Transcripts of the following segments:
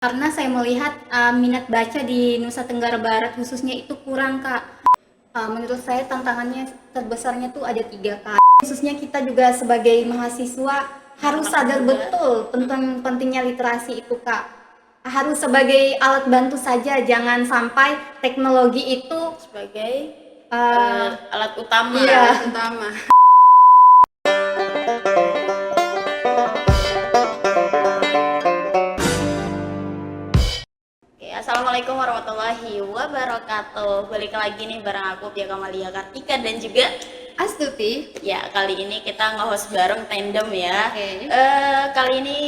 Karena saya melihat minat baca di Nusa Tenggara Barat khususnya itu kurang, Kak. Menurut saya tantangannya terbesarnya tuh ada 3, Kak. Khususnya kita juga sebagai mahasiswa harus sadar betul tentang pentingnya literasi itu, Kak. Harus sebagai alat bantu saja, jangan sampai teknologi itu sebagai alat utama. Iya. Alat utama. Assalamualaikum warahmatullahi wabarakatuh. Balik lagi nih bareng aku Pia Kamalia Kartika dan juga Astuti. Ya, kali ini kita nge-host bareng tandem ya. Kali ini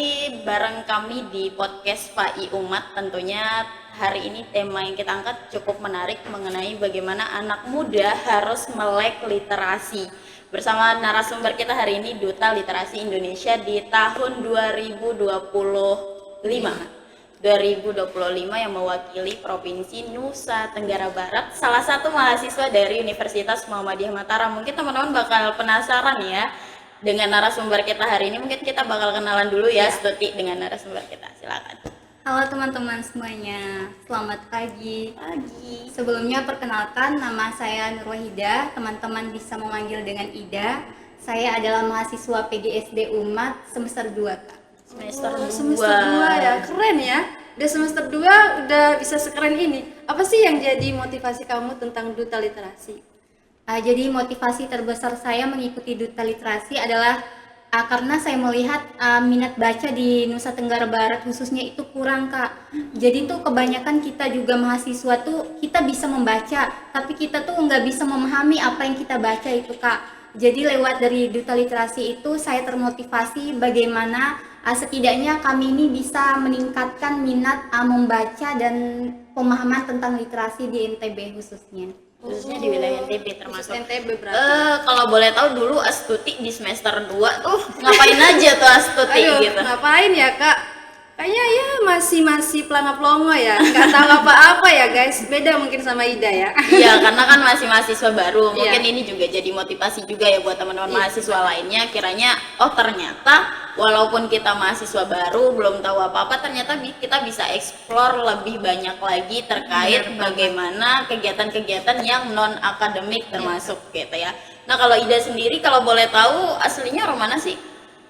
bareng kami di podcast PAI Umat. Tentunya hari ini tema yang kita angkat cukup menarik mengenai bagaimana anak muda harus melek literasi. Bersama narasumber kita hari ini Duta Literasi Indonesia di tahun 2025 yang mewakili Provinsi Nusa Tenggara Barat, salah satu mahasiswa dari Universitas Muhammadiyah Mataram. Mungkin teman-teman bakal penasaran ya dengan narasumber kita hari ini. Mungkin kita bakal kenalan dulu ya, Stuti, dengan narasumber kita. Silakan. Halo teman-teman semuanya, selamat pagi. Pagi. Sebelumnya perkenalkan, nama saya Nur Wahida, teman-teman bisa memanggil dengan Ida. Saya adalah mahasiswa PGSD Umat semester 2, Kak. Semester 2 ya, keren ya. Udah semester 2 udah bisa sekeren ini. Apa sih yang jadi motivasi kamu tentang Duta Literasi? Jadi motivasi terbesar saya mengikuti Duta Literasi adalah karena saya melihat minat baca di Nusa Tenggara Barat khususnya itu kurang, Kak. Jadi tuh kebanyakan kita juga mahasiswa tuh kita bisa membaca, tapi kita tuh nggak bisa memahami apa yang kita baca itu, Kak. Jadi lewat dari Duta Literasi itu saya termotivasi bagaimana setidaknya kami ini bisa meningkatkan minat membaca dan pemahaman tentang literasi di NTB khususnya di wilayah NTB termasuk. NTB berarti. Kalau boleh tahu dulu Astuti di semester 2 tuh ngapain aja tuh Astuti? Gitu. Ngapain ya, Kak? Kayaknya ya masih pelongo ya, nggak tahu apa-apa ya guys. Beda mungkin sama Ida ya. Iya, karena kan masih mahasiswa baru. Mungkin ini juga jadi motivasi juga ya buat teman-teman mahasiswa lainnya. Kiranya, oh ternyata walaupun kita mahasiswa baru belum tahu apa-apa, ternyata kita bisa explore lebih banyak lagi terkait bagaimana kegiatan-kegiatan yang non akademik termasuk gitu ya. Nah, kalau Ida sendiri kalau boleh tahu aslinya orang mana sih?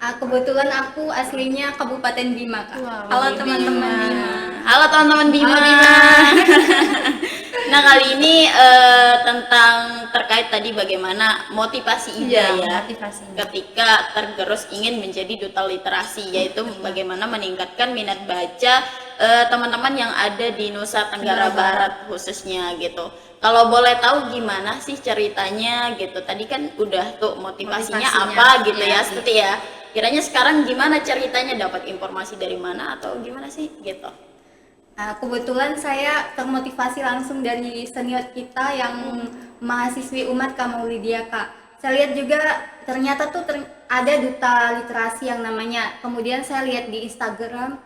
Kebetulan aku aslinya Kabupaten Bima, Kak. Wow, Halo teman-teman Bima. Halo teman-teman Bima. Nah, kali ini tentang terkait tadi bagaimana motivasi Ida ya ketika tergerus ingin menjadi duta literasi, yaitu bagaimana meningkatkan minat baca teman-teman yang ada di Nusa Tenggara Barat khususnya gitu. Kalau boleh tahu gimana sih ceritanya gitu? Tadi kan udah tuh motivasinya apa gitu ya, seperti ya. Kiranya sekarang gimana ceritanya, dapat informasi dari mana atau gimana sih gitu? Kebetulan saya termotivasi langsung dari senior kita yang mahasiswi Umat Kamaulidia, Kak. Saya lihat juga ternyata tuh ada duta literasi yang namanya. Kemudian saya lihat di Instagram,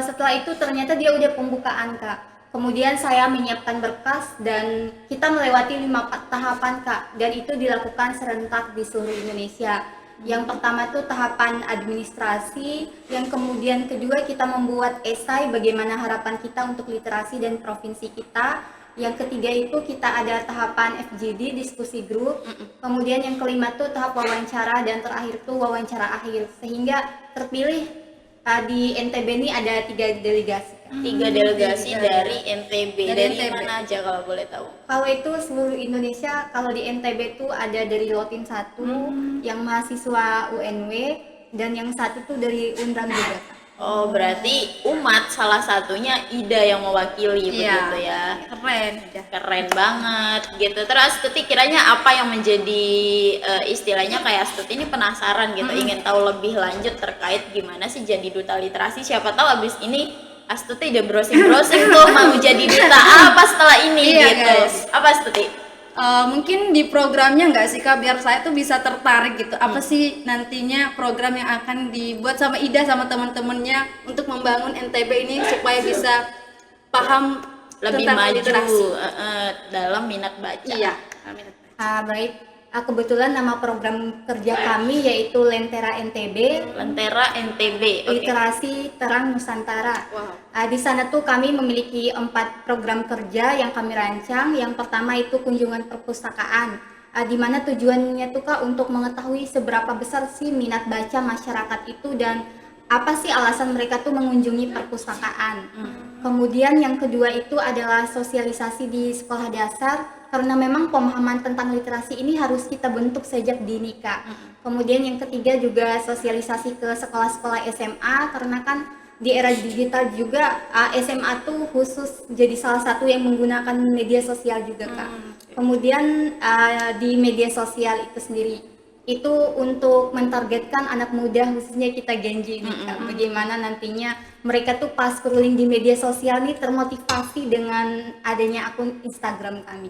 setelah itu ternyata dia udah pembukaan, Kak. Kemudian saya menyiapkan berkas dan kita melewati 5 tahapan, Kak. Dan itu dilakukan serentak di seluruh Indonesia. Yang pertama tuh tahapan administrasi, yang kemudian kedua kita membuat esai bagaimana harapan kita untuk literasi dan provinsi kita. Yang ketiga itu kita ada tahapan FGD, diskusi grup. Kemudian yang kelima tuh tahap wawancara dan terakhir tuh wawancara akhir. Sehingga terpilih di NTB ini ada 3 delegasi. 3 delegasi dari NTB. Dari mana aja kalau boleh tahu? Kalau itu seluruh Indonesia, kalau di NTB itu ada dari Lotin 1 yang mahasiswa UNW dan yang satu tuh dari Undang juga. Oh, berarti Umat salah satunya Ida yang mewakili begitu ya. Keren banget gitu. Terus Tuti kiranya apa yang menjadi istilahnya kayak Tuti ini penasaran gitu, ingin tahu lebih lanjut terkait gimana sih jadi duta literasi. Siapa tahu abis ini Astuti udah browsing tuh mau jadi duta apa setelah ini gitu. Guys. Apa Astuti? Mungkin di programnya nggak sih Kak, biar saya tuh bisa tertarik gitu. Apa sih nantinya program yang akan dibuat sama Ida sama teman-temannya untuk membangun NTB ini supaya bisa paham lebih tentang maju literasi dalam minat baca. Baik. Kebetulan nama program kerja kami yaitu Lentera NTB, Lentera NTB. Oke. Literasi Terang Nusantara. Wow. Di sana tuh kami memiliki 4 program kerja yang kami rancang. Yang pertama itu kunjungan perpustakaan, di mana tujuannya tuh Kak untuk mengetahui seberapa besar sih minat baca masyarakat itu dan apa sih alasan mereka tuh mengunjungi perpustakaan. Kemudian yang kedua itu adalah sosialisasi di sekolah dasar, karena memang pemahaman tentang literasi ini harus kita bentuk sejak dini Kak. Kemudian yang ketiga juga sosialisasi ke sekolah-sekolah SMA, karena kan di era digital juga SMA tuh khusus jadi salah satu yang menggunakan media sosial juga Kak. Kemudian di media sosial itu sendiri itu untuk mentargetkan anak muda khususnya kita Gen Z ini Kak. Bagaimana nantinya mereka tuh pas scrolling di media sosial nih termotivasi dengan adanya akun Instagram kami.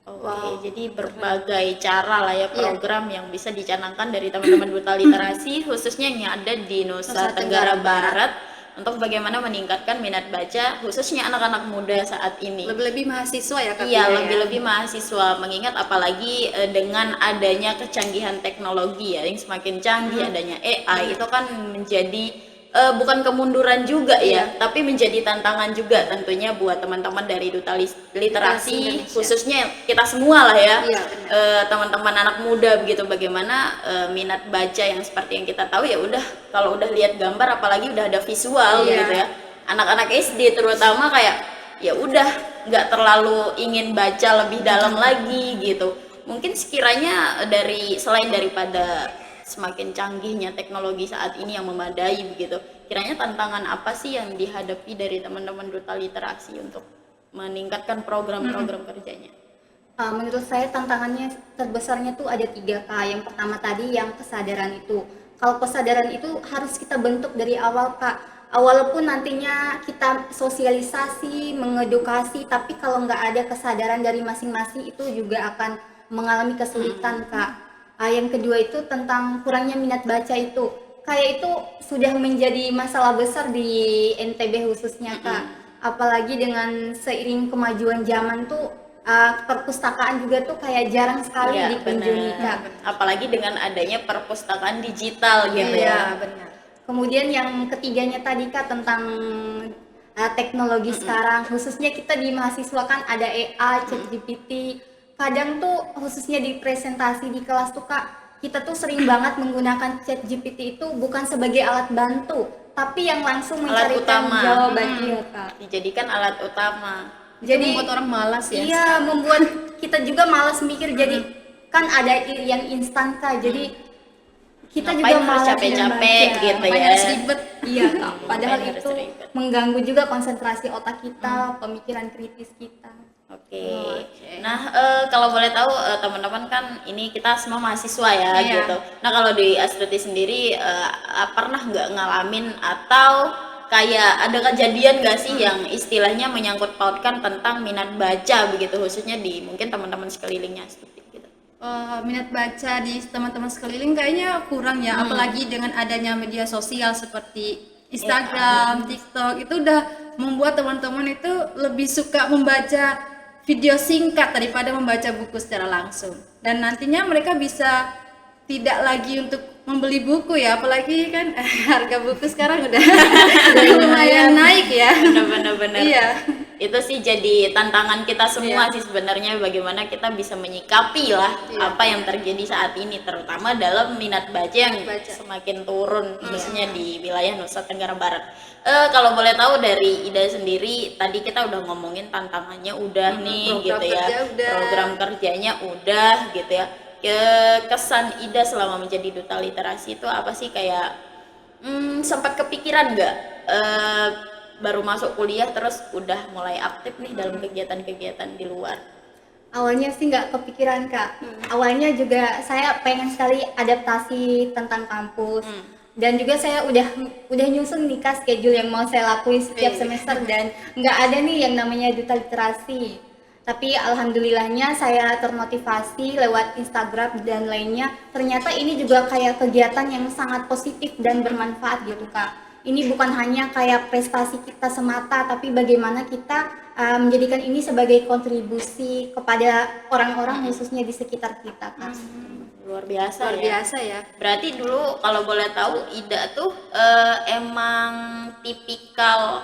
Oke, jadi berbagai cara lah ya program yang bisa dicanangkan dari teman-teman duta literasi khususnya yang ada di Nusa Tenggara Barat untuk bagaimana meningkatkan minat baca khususnya anak-anak muda saat ini. Lebih-lebih mahasiswa ya Kak. Iya, ya? lebih-lebih mahasiswa, mengingat apalagi dengan adanya kecanggihan teknologi ya yang semakin canggih, adanya AI itu kan menjadi bukan kemunduran juga ya, tapi menjadi tantangan juga tentunya buat teman-teman dari duta literasi khususnya kita semua lah ya. Iya, teman-teman anak muda begitu, bagaimana minat baca yang seperti yang kita tahu ya udah kalau udah lihat gambar apalagi udah ada visual gitu ya. Anak-anak SD terutama kayak ya udah nggak terlalu ingin baca lebih dalam lagi gitu. Mungkin sekiranya selain daripada semakin canggihnya teknologi saat ini yang memadai begitu, kiranya tantangan apa sih yang dihadapi dari teman-teman duta literasi untuk meningkatkan program-program kerjanya? Menurut saya tantangannya terbesarnya tuh ada 3 Kak. Yang pertama tadi yang kesadaran itu. Kalau kesadaran itu harus kita bentuk dari awal Kak. Walaupun nantinya kita sosialisasi, mengedukasi, tapi kalau nggak ada kesadaran dari masing-masing itu juga akan mengalami kesulitan Kak. Yang kedua itu tentang kurangnya minat baca itu. Kayak itu sudah menjadi masalah besar di NTB khususnya Kak. Apalagi dengan seiring kemajuan zaman tuh perpustakaan juga tuh kayak jarang sekali dikunjungi Kak. Apalagi dengan adanya perpustakaan digital gitu ya. Benar. Kemudian yang ketiganya tadi Kak tentang teknologi sekarang, khususnya kita di mahasiswa kan ada AI, ChatGPT. Kadang tuh khususnya di presentasi di kelas tuh Kak, kita tuh sering banget menggunakan ChatGPT itu bukan sebagai alat bantu, tapi yang langsung mencarikan jawaban dia Kak. Dijadikan alat utama. Jadi membuat orang malas ya. Iya, membuat kita juga malas mikir. Jadi kan ada yang instan Kak. Jadi kita Ngapain juga harus malas capek-capek membaca. gitu Ngapain ya. harus ribet. Iya Kak. Padahal Ngapain harus itu ribet. mengganggu juga konsentrasi otak kita, pemikiran kritis kita. Oke. Nah, kalau boleh tahu teman-teman kan ini kita semua mahasiswa ya gitu. Nah, kalau di Astuti sendiri pernah nggak ngalamin atau kayak ada kejadian nggak sih yang istilahnya menyangkut pautkan tentang minat baca begitu khususnya di mungkin teman-teman sekelilingnya Astuti gitu. Minat baca di teman-teman sekeliling kayaknya kurang ya, apalagi dengan adanya media sosial seperti Instagram, TikTok itu udah membuat teman-teman itu lebih suka membaca video singkat daripada membaca buku secara langsung. Dan nantinya mereka bisa tidak lagi untuk membeli buku ya, apalagi kan harga buku sekarang udah lumayan naik ya. Benar-benar. Iya. Itu sih jadi tantangan kita semua sih sebenarnya, bagaimana kita bisa menyikapi lah apa yang terjadi saat ini, terutama dalam minat baca yang semakin turun khususnya di wilayah Nusa Tenggara Barat. Kalau boleh tahu dari Ida sendiri, tadi kita udah ngomongin tantangannya udah nih gitu ya, program kerjanya udah gitu ya. Kesan Ida selama menjadi duta literasi itu apa sih, kayak sempat kepikiran nggak baru masuk kuliah terus udah mulai aktif nih dalam kegiatan-kegiatan di luar? Awalnya sih nggak kepikiran Kak. Awalnya juga saya pengen sekali adaptasi tentang kampus. Dan juga saya udah nyusun nih Kak schedule yang mau saya lakuin setiap semester, dan nggak ada nih yang namanya duta literasi. Tapi alhamdulillahnya saya termotivasi lewat Instagram dan lainnya. Ternyata ini juga kayak kegiatan yang sangat positif dan bermanfaat gitu Kak. Ini bukan hanya kayak prestasi kita semata, tapi bagaimana kita menjadikan ini sebagai kontribusi kepada orang-orang khususnya di sekitar kita Kak. luar biasa Luar ya. biasa ya. Berarti dulu kalau boleh tahu Ida tuh emang tipikal,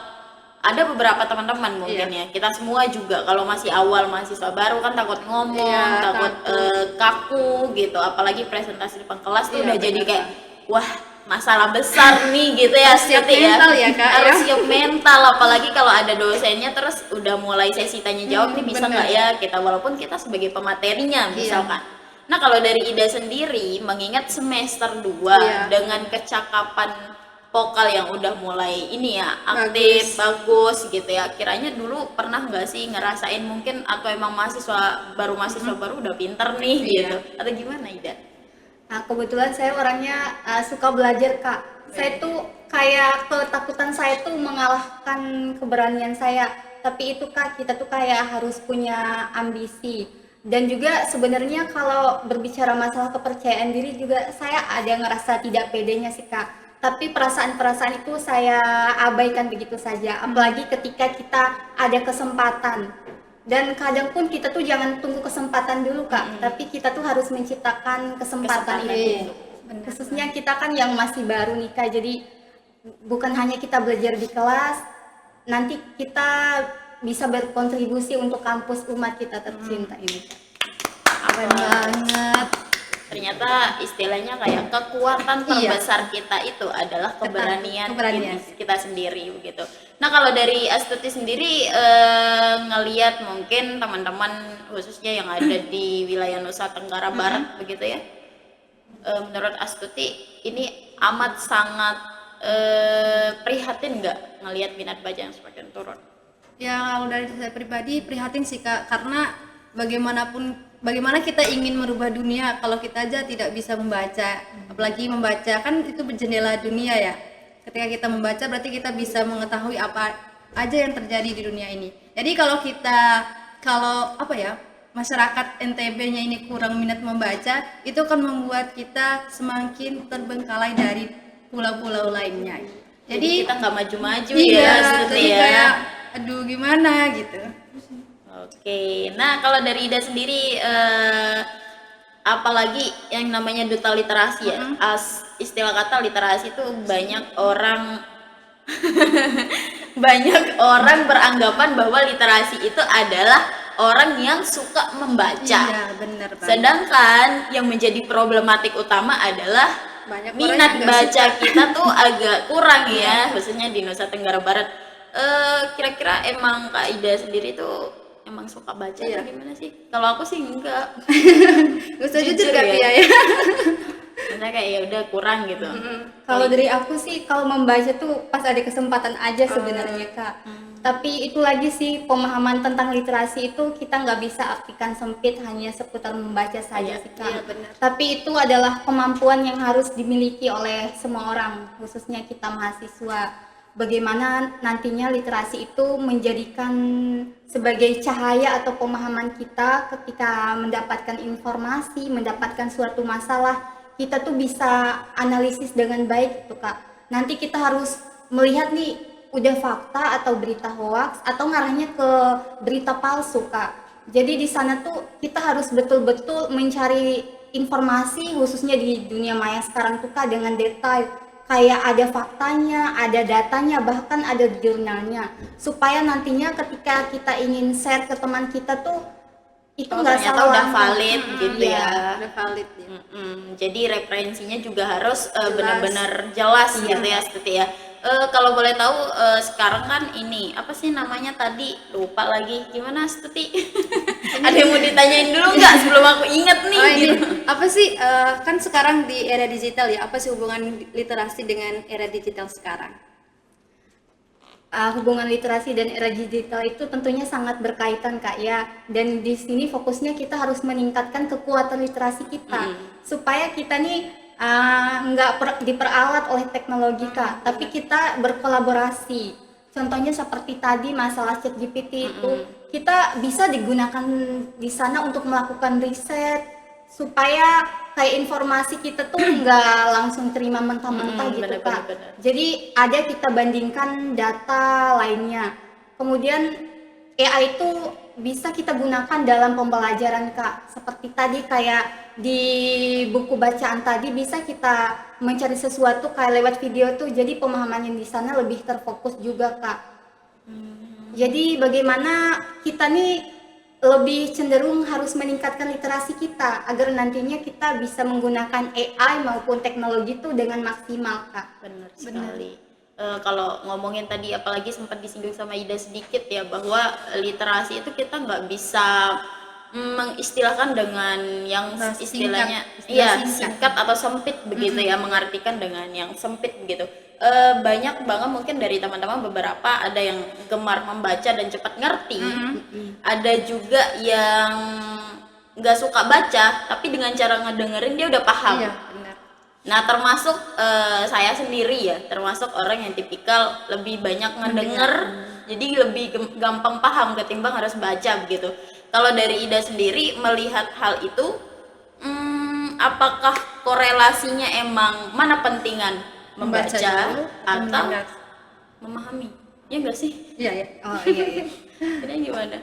ada beberapa teman-teman mungkin ya, kita semua juga kalau masih awal mahasiswa baru kan takut ngomong, Iya, takut kaku gitu, apalagi presentasi depan kelas tuh Iya, udah jadi benar, kayak wah masalah besar nih gitu ya. Harus siap seperti mental ya, Kak, harus ya. siap mental, apalagi kalau ada dosennya terus udah mulai sesi tanya jawab nih bisa benar. nggak ya kita, walaupun kita sebagai pematerinya Iya. misalkan. Nah, kalau dari Ida sendiri, mengingat semester 2 Iya. dengan kecakapan vokal yang udah mulai ini ya, aktif, bagus gitu ya. Kiranya dulu pernah nggak sih ngerasain mungkin, atau emang mahasiswa baru udah pinter nih Iya. gitu. Atau gimana Ida? Nah, kebetulan saya orangnya suka belajar, Kak. Saya tuh kayak ketakutan saya tuh mengalahkan keberanian saya. Tapi itu, Kak, kita tuh kayak harus punya ambisi. Dan juga sebenarnya kalau berbicara masalah kepercayaan diri juga saya ada ngerasa tidak pedenya sih, Kak. Tapi perasaan-perasaan itu saya abaikan begitu saja. Apalagi ketika kita ada kesempatan. Dan kadang pun kita tuh jangan tunggu kesempatan dulu, Kak, tapi kita tuh harus menciptakan kesempatan itu. Khususnya kita kan yang masih baru nih, Kak, jadi bukan hanya kita belajar di kelas, nanti kita bisa berkontribusi untuk kampus umat kita tercinta ini, Kak. Keren banget. Ternyata istilahnya kayak kekuatan terbesar kita itu adalah keberanian kita sendiri begitu. Nah, kalau dari Astuti sendiri ngelihat mungkin teman-teman khususnya yang ada di wilayah Nusa Tenggara Barat begitu ya, menurut Astuti ini amat sangat prihatin nggak ngelihat minat baca yang semakin turun? Ya, kalau dari saya pribadi prihatin sih, Kak, karena bagaimana kita ingin merubah dunia kalau kita aja tidak bisa membaca. Apalagi membaca kan itu jendela dunia ya. Ketika kita membaca berarti kita bisa mengetahui apa aja yang terjadi di dunia ini. Jadi kalau masyarakat NTB-nya ini kurang minat membaca, itu akan membuat kita semakin terbengkalai dari pulau-pulau lainnya. Jadi kita nggak maju-maju iya, ya, seperti jadi ya. kayak aduh gimana gitu. Oke, nah kalau dari Ida sendiri, apalagi yang namanya duta literasi ya, istilah kata literasi itu banyak orang banyak orang beranggapan bahwa literasi itu adalah orang yang suka membaca. Iya, benar banget. Sedangkan yang menjadi problematik utama adalah Banyak orang minat yang nggak baca kita tuh agak kurang ya, khususnya di Nusa Tenggara Barat. Kira-kira emang Kak Ida sendiri tuh emang suka baca atau gimana sih? Kalau aku sih enggak. Gak usah jujur Jujur Kak ya. Pia ya. Maksudnya kayak ya udah kurang gitu. Kalau dari aku sih kalau membaca tuh pas ada kesempatan aja sebenarnya, Kak. Tapi itu lagi sih, pemahaman tentang literasi itu kita nggak bisa artikan sempit hanya seputar membaca saja sih, Kak. Iya, benar. Tapi itu adalah kemampuan yang harus dimiliki oleh semua orang, khususnya kita mahasiswa. Bagaimana nantinya literasi itu menjadikan sebagai cahaya atau pemahaman kita ketika mendapatkan informasi, mendapatkan suatu masalah, kita tuh bisa analisis dengan baik gitu, Kak. Nanti kita harus melihat nih udah fakta atau berita hoax atau ngarahnya ke berita palsu, Kak. Jadi di sana tuh kita harus betul-betul mencari informasi khususnya di dunia maya sekarang tuh, Kak, dengan detail. Kayak ada faktanya, ada datanya, bahkan ada jurnalnya. Supaya nantinya ketika kita ingin share ke teman kita tuh itu nggak ternyata salah, udah valid gitu Iya. ya. Udah valid ya. Jadi referensinya juga harus benar-benar jelas gitu ya, seperti ya. Kalau boleh tahu sekarang kan ini apa sih namanya tadi, lupa lagi, gimana Stuti? Ada yang mau ditanyain dulu nggak sebelum aku inget nih? Oh, ini Gitu. apa sih kan sekarang di era digital ya, apa sih hubungan literasi dengan era digital sekarang? Hubungan literasi dan era digital itu tentunya sangat berkaitan, Kak, ya. Dan di sini fokusnya kita harus meningkatkan kekuatan literasi kita supaya kita nih nggak diperalat oleh teknologi, Kak, tapi kita berkolaborasi. Contohnya seperti tadi masalah ChatGPT itu kita bisa digunakan di sana untuk melakukan riset supaya kayak informasi kita tuh nggak langsung terima mentah-mentah gitu, bener, Kak. bener. Jadi ada kita bandingkan data lainnya. Kemudian AI itu bisa kita gunakan dalam pembelajaran Kak. Seperti tadi kayak di buku bacaan tadi bisa kita mencari sesuatu kayak lewat video tuh, jadi pemahamannya di sana lebih terfokus juga Kak. Jadi bagaimana kita nih lebih cenderung harus meningkatkan literasi kita agar nantinya kita bisa menggunakan AI maupun teknologi itu dengan maksimal Kak. Benar sekali. Kalau ngomongin tadi apalagi sempat disinggung sama Ida sedikit ya, bahwa literasi itu kita nggak bisa mengistilahkan dengan yang istilahnya singkat atau sempit begitu ya, mengartikan dengan yang sempit begitu. Banyak banget mungkin dari teman-teman, beberapa ada yang gemar membaca dan cepat ngerti, ada juga yang nggak suka baca tapi dengan cara ngedengerin dia udah paham. Iya, benar. Nah, termasuk saya sendiri ya, termasuk orang yang tipikal lebih banyak ngedenger, jadi lebih gampang paham ketimbang harus baca begitu. Kalau dari Ida sendiri melihat hal itu, apakah korelasinya emang mana pentingan membaca dulu, atau memahami? Ya enggak sih? Iya, ya. Oh iya. Kira gimana?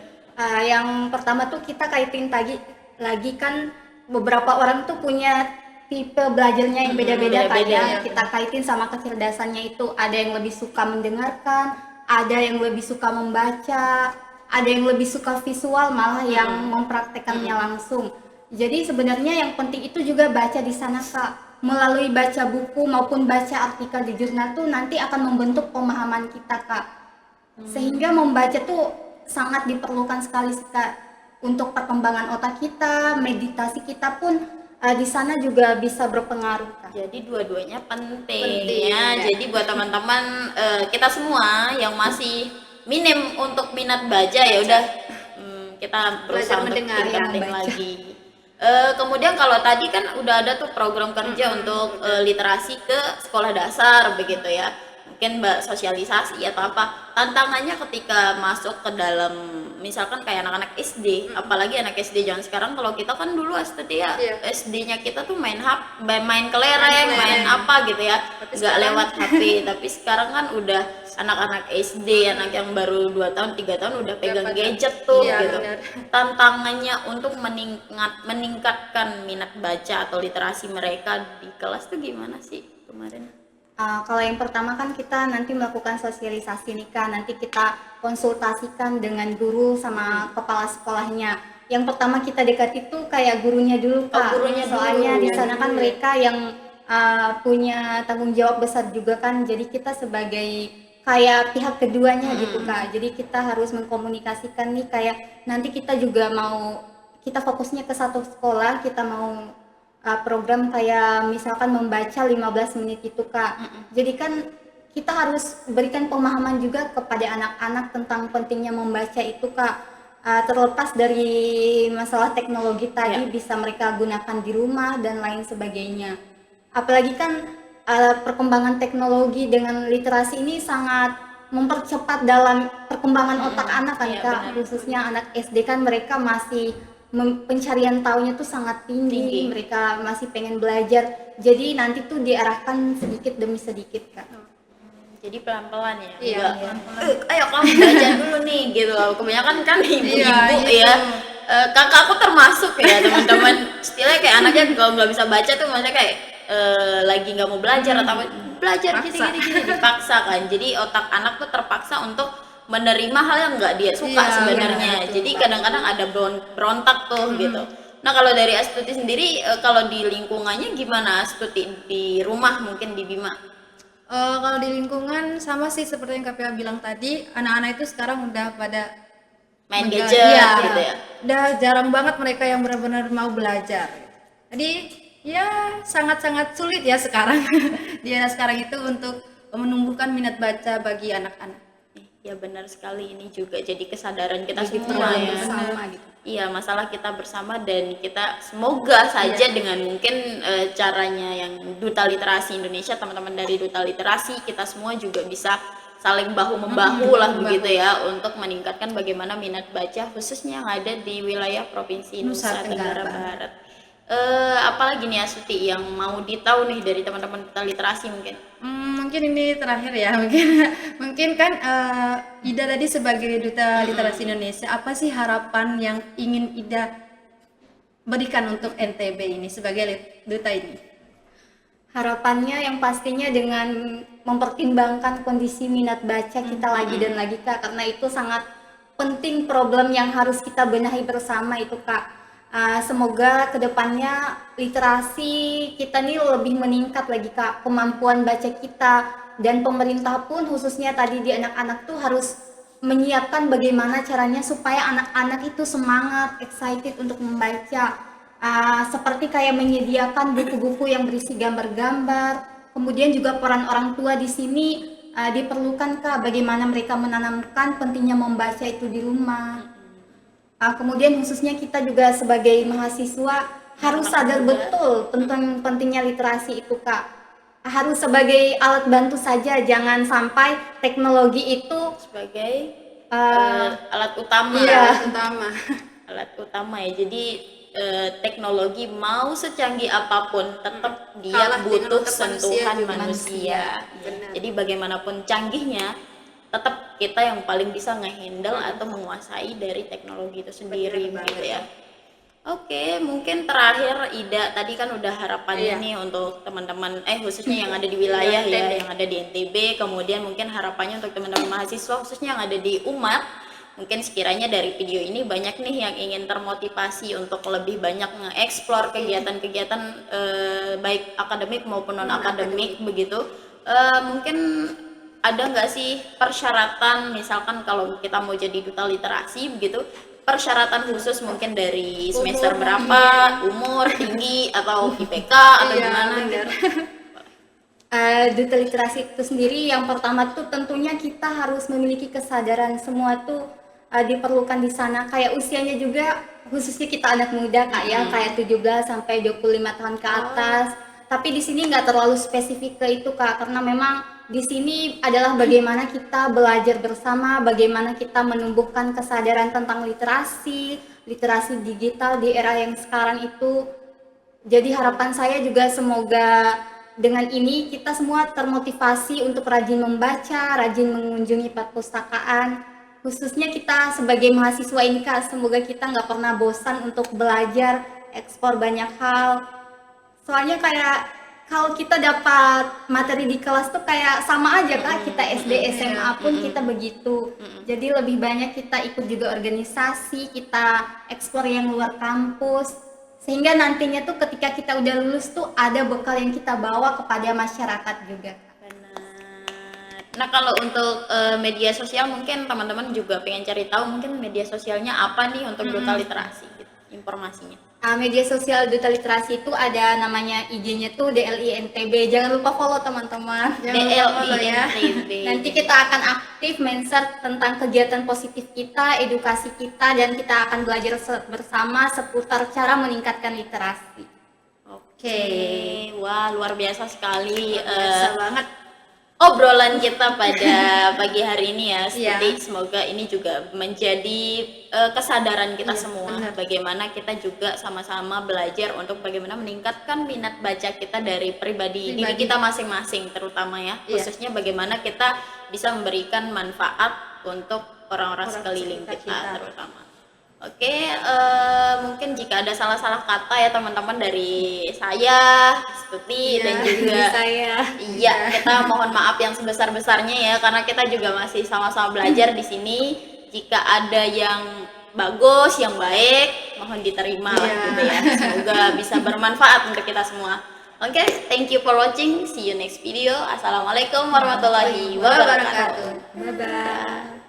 Yang pertama tuh kita kaitin lagi kan beberapa orang tuh punya tipe belajarnya yang beda-beda Kak beda-beda, ya. ya. Kita kaitin sama kecerdasannya itu, ada yang lebih suka mendengarkan, ada yang lebih suka membaca, ada yang lebih suka visual malah yang mempraktekannya langsung. Jadi sebenarnya yang penting itu juga baca di sana Kak. Melalui baca buku maupun baca artikel di jurnal tuh nanti akan membentuk pemahaman kita Kak. Sehingga membaca tuh sangat diperlukan sekali Kak untuk perkembangan otak kita, meditasi kita pun di sana juga bisa berpengaruh Kak. Jadi dua-duanya penting ya. Jadi buat teman-teman kita semua yang masih minim untuk minat baca, ya udah kita berusaha untuk mendengar, ya, tingkatin membaca. lagi. Kemudian kalau tadi kan udah ada tuh program kerja untuk literasi ke sekolah dasar begitu ya. Mungkin sosialisasi atau apa. Tantangannya ketika masuk ke dalam misalkan kayak anak-anak SD, apalagi anak SD zaman sekarang. Kalau kita kan dulu SD ya, SD-nya kita tuh main main kelereng, main apa gitu ya, nggak lewat HP. Tapi sekarang kan udah anak-anak SD, anak yang baru 2 tahun 3 tahun udah pegang gadget tuh gitu. Benar. Tantangannya untuk meningkatkan minat baca atau literasi mereka di kelas tuh gimana sih kemarin? Kalau yang pertama kan kita nanti melakukan sosialisasi nih Kak, nanti kita konsultasikan dengan guru sama kepala sekolahnya. Yang pertama kita dekati tuh kayak gurunya dulu Kak. Gurunya Soalnya dulu. di sana kan mereka yang punya tanggung jawab besar juga kan. Jadi kita sebagai kayak pihak keduanya gitu Kak. Jadi kita harus mengkomunikasikan nih kayak nanti kita juga mau, kita fokusnya ke satu sekolah, kita mau program kayak misalkan membaca 15 menit itu Kak. Jadi kan kita harus berikan pemahaman juga kepada anak-anak tentang pentingnya membaca itu Kak. Terlepas dari masalah teknologi tadi, bisa mereka gunakan di rumah dan lain sebagainya. Apalagi kan perkembangan teknologi dengan literasi ini sangat mempercepat dalam perkembangan otak anak kan Kak. Khususnya anak SD kan mereka masih pencarian tahunya tuh sangat tinggi, mereka masih pengen belajar, jadi nanti tuh diarahkan sedikit demi sedikit Kak. Jadi pelan-pelan ya. Iya, Ayo kamu belajar dulu nih gitu loh. Kebanyakan kan ibu-ibu Iya, ya. Kakak aku termasuk ya teman-teman. Istilahnya kayak anaknya kalau nggak bisa baca tuh maksudnya kayak lagi nggak mau belajar atau belajar gini dipaksa kan. Jadi otak anak tuh terpaksa untuk menerima hal yang nggak dia suka sebenarnya. Jadi kadang-kadang ada berontak tuh gitu. Nah kalau dari Astuti sendiri, kalau di lingkungannya gimana Astuti, di rumah mungkin di Bima? Kalau di lingkungan sama sih seperti yang Kapia bilang tadi, anak-anak itu sekarang udah pada Main gadget gitu ya? Udah jarang banget mereka yang benar-benar mau belajar. Jadi ya sangat-sangat sulit ya sekarang di era sekarang itu untuk menumbuhkan minat baca bagi anak-anak. Ya benar sekali, ini juga jadi kesadaran kita semua ya. Bersama gitu. Iya, masalah kita bersama, dan kita semoga saja dengan mungkin caranya yang Duta Literasi Indonesia, teman-teman dari Duta Literasi, kita semua juga bisa saling bahu-membahu lah begitu ya, untuk meningkatkan bagaimana minat baca khususnya yang ada di wilayah Provinsi Nusa Tenggara Barat. Apalagi nih Astuti yang mau ditahu nih dari teman-teman duta literasi mungkin? Mungkin ini terakhir ya, mungkin mungkin kan Ida tadi sebagai duta literasi Indonesia, apa sih harapan yang ingin Ida berikan untuk NTB ini sebagai duta ini? Harapannya yang pastinya dengan mempertimbangkan kondisi minat baca kita lagi dan lagi Kak, karena itu sangat penting, problem yang harus kita benahi bersama itu Kak. Semoga kedepannya literasi kita nih lebih meningkat lagi Kak, kemampuan baca kita, dan pemerintah pun khususnya tadi di anak-anak tuh harus menyiapkan bagaimana caranya supaya anak-anak itu semangat, excited untuk membaca. Seperti kayak menyediakan buku-buku yang berisi gambar-gambar, kemudian juga peran orang tua di sini diperlukan Kak, bagaimana mereka menanamkan pentingnya membaca itu di rumah. Kemudian khususnya kita juga sebagai mahasiswa harus sadar betul tentang pentingnya literasi itu Kak. Harus sebagai alat bantu saja, jangan sampai teknologi itu Sebagai alat utama. Iya. Utama. Alat utama ya. Jadi teknologi mau secanggih apapun tetap dia Kalah dengan butuh otak sentuhan manusia juga. manusia. Benar. Jadi bagaimanapun canggihnya tetap kita yang paling bisa ngehandle atau menguasai dari teknologi itu sendiri Benar gitu banget. ya. Oke, mungkin terakhir Ida tadi kan udah harapannya Iya. nih untuk teman-teman khususnya yang ada di wilayah ya, NTB. yang ada di NTB, kemudian mungkin harapannya untuk teman-teman mahasiswa khususnya yang ada di UMAT. Mungkin sekiranya dari video ini banyak nih yang ingin termotivasi untuk lebih banyak nge-explore kegiatan-kegiatan baik akademik maupun non-akademik begitu. Mungkin ada nggak sih persyaratan, misalkan kalau kita mau jadi duta literasi begitu, persyaratan khusus mungkin dari semester berapa, umur, tinggi, atau IPK, atau Iya, gimana benar. gitu? Duta literasi itu sendiri yang pertama tuh tentunya kita harus memiliki kesadaran semua tuh diperlukan di sana, kayak usianya juga, khususnya kita anak muda Kak ya, kayak 17 sampai 25 tahun ke atas. Tapi di sini nggak terlalu spesifik ke itu Kak, karena memang di sini adalah bagaimana kita belajar bersama, bagaimana kita menumbuhkan kesadaran tentang literasi digital di era yang sekarang itu. Jadi harapan saya juga semoga dengan ini kita semua termotivasi untuk rajin membaca, rajin mengunjungi perpustakaan. Khususnya kita sebagai mahasiswa ini Kak, semoga kita nggak pernah bosan untuk belajar, ekspor banyak hal. Soalnya kayak kalau kita dapat materi di kelas tuh kayak sama aja Kak, kita SD, SMA pun kita begitu. Jadi lebih banyak kita ikut juga organisasi, kita ekspor yang luar kampus. Sehingga nantinya tuh ketika kita udah lulus tuh ada bekal yang kita bawa kepada masyarakat juga. Benar. Nah kalau untuk media sosial mungkin teman-teman juga pengen cari tahu mungkin media sosialnya apa nih untuk duta literasi gitu, informasinya. Media sosial Duta Literasi itu ada namanya IG-nya tuh DLI-NTB. Jangan lupa follow teman-teman. Jangan lupa follow ya. DLI-NTB. Nanti kita akan aktif men-share tentang kegiatan positif kita, edukasi kita, dan kita akan belajar bersama seputar cara meningkatkan literasi. Oke, wah luar biasa sekali Biasa banget. obrolan kita pada pagi hari ini ya. Iya. Semoga ini juga menjadi kesadaran kita Iya, semua benar. bagaimana kita juga sama-sama belajar untuk bagaimana meningkatkan minat baca kita dari pribadi diri kita masing-masing terutama ya. Iya. Khususnya bagaimana kita bisa memberikan manfaat untuk orang-orang sekeliling sekitar kita kita. terutama. Oke, mungkin jika ada salah-salah kata ya teman-teman dari saya, Astuti, Iya, dan juga Dari saya. iya, kita mohon maaf yang sebesar-besarnya ya karena kita juga masih sama-sama belajar di sini. Jika ada yang bagus, yang baik, mohon diterima lah Iya. gitu ya. Semoga bisa bermanfaat untuk kita semua. Oke, thank you for watching. See you next video. Assalamualaikum warahmatullahi wabarakatuh. Wabarakatuh. Bye-bye.